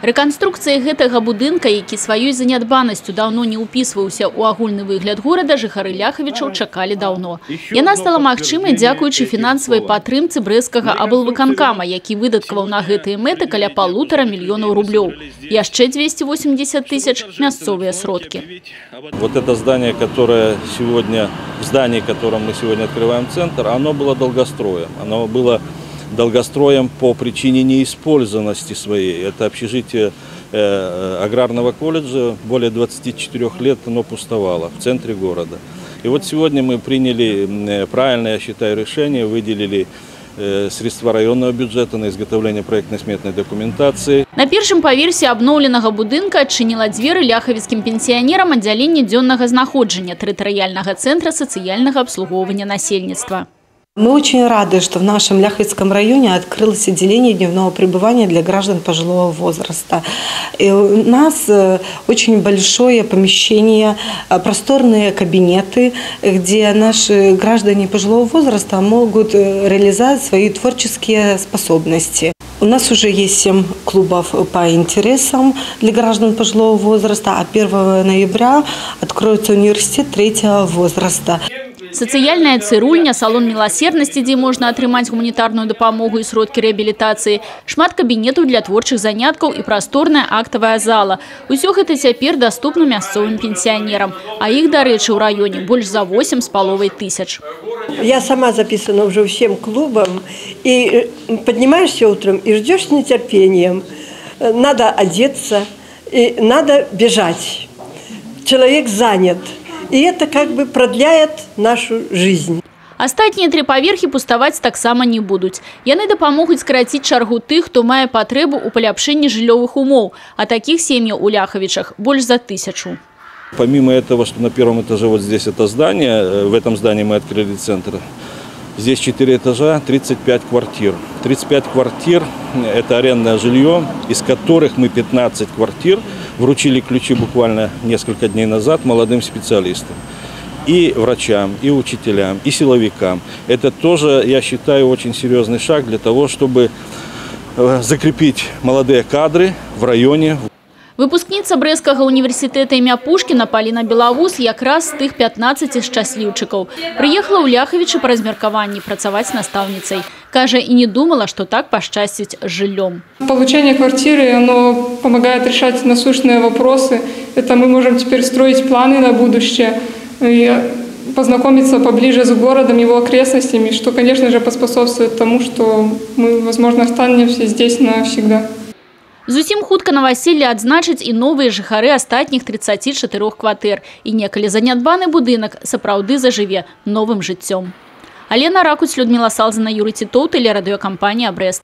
Рэканструкцыя гэтага будынка, які сваёй занядбанасцю даўно не ўпісваўся ў агульны выгляд горада, жыхары Ляхавічаў чакалі даўно. Яна стала магчымай дзякуючы фінансавай падтрымцы брэсцкага аблвыканкама, які выдаткаваў на гэтыя мэты каля 1,5 мільёнаў рублёў. Яшчэ 280 тысяч мясцовыя сродкі. Вот это здание, которое сегодня, здание, которым мы сегодня открываем центр, оно было долгостроем. Оно было долгостроем по причине неиспользованности своей. Это общежитие аграрного колледжа, более 24 лет оно пустовало в центре города. И вот сегодня мы приняли правильное, я считаю, решение, выделили средства районного бюджета на изготовление проектно-сметной документации. На першым паверсе абноўленага будынка адчыніла дзверы ляхавіцкім пенсіянерам аддзялення дзённага знаходжання тэрытарыяльнага центра сацыяльнага абслугоўвання насельніцтва. Мы очень рады, что в нашем Ляховицком районе открылось отделение дневного пребывания для граждан пожилого возраста. И у нас очень большое помещение, просторные кабинеты, где наши граждане пожилого возраста могут реализовать свои творческие способности. У нас уже есть 7 клубов по интересам для граждан пожилого возраста, а 1 ноября откроется университет 3-го возраста. Сацыяльная цырульня, салон милосердности, дзе можна атрымаць гуманітарную дапамогу і сродкі рэабілітацыі, шмат кабінетаў для творчых заняткаў і прасторная актавая зала. Усё гэта цяпер даступна мясцовым пенсіянерам, а іх, дарэчы, у раёне больш за 8,5 тысяч. Я сама записана уже всем клубам, и поднимаешься утром и ждешь с нетерпением. Надо одеться, и надо бежать. Человек занят. И это как бы продляет нашу жизнь. Астатнія 3 паверхі пуставаць таксама не будуць. Яны дапамогуць скараціць чаргу тых, хто мае патрэбу ў паляпшэнні жыллёвых умоў, а такіх сем'яў у Ляхавічах больш за 1000. Помимо этого, что на 1-м этаже вот здесь это здание, в этом здании мы открыли центр. Здесь 4 этажа, 35 квартир. 35 квартир – это арендное жилье, из которых мы 15 квартир вручили ключи буквально несколько дней назад молодым специалистам. И врачам, и учителям, и силовикам. Это тоже, я считаю, очень серьезный шаг для того, чтобы закрепить молодые кадры в районе. Выпускніца Брэсцкага універсітэта імя Пушкіна Паліна Белавус якраз з тых 15 шчасліўчыкаў. Прыехала ў Ляхавічы па размеркаванні працаваць настаўніцай. Кажа, и не думала, что так пошчастить с жильем. Получение квартиры, оно помогает решать насущные вопросы. Это мы можем теперь строить планы на будущее и познакомиться поближе с городом, его окрестностями, что, конечно же, поспособствует тому, что мы, возможно, останемся здесь навсегда. Зусім хутка новоселье адзначаць і новыя жыхары астатніх 34 кватэр. І некалі занядбаны будынак сапраўды зажыве новым жыццём. Алена Ракуць, Людмила Салзина, Юрий Титов, телерадиокомпания «Брест».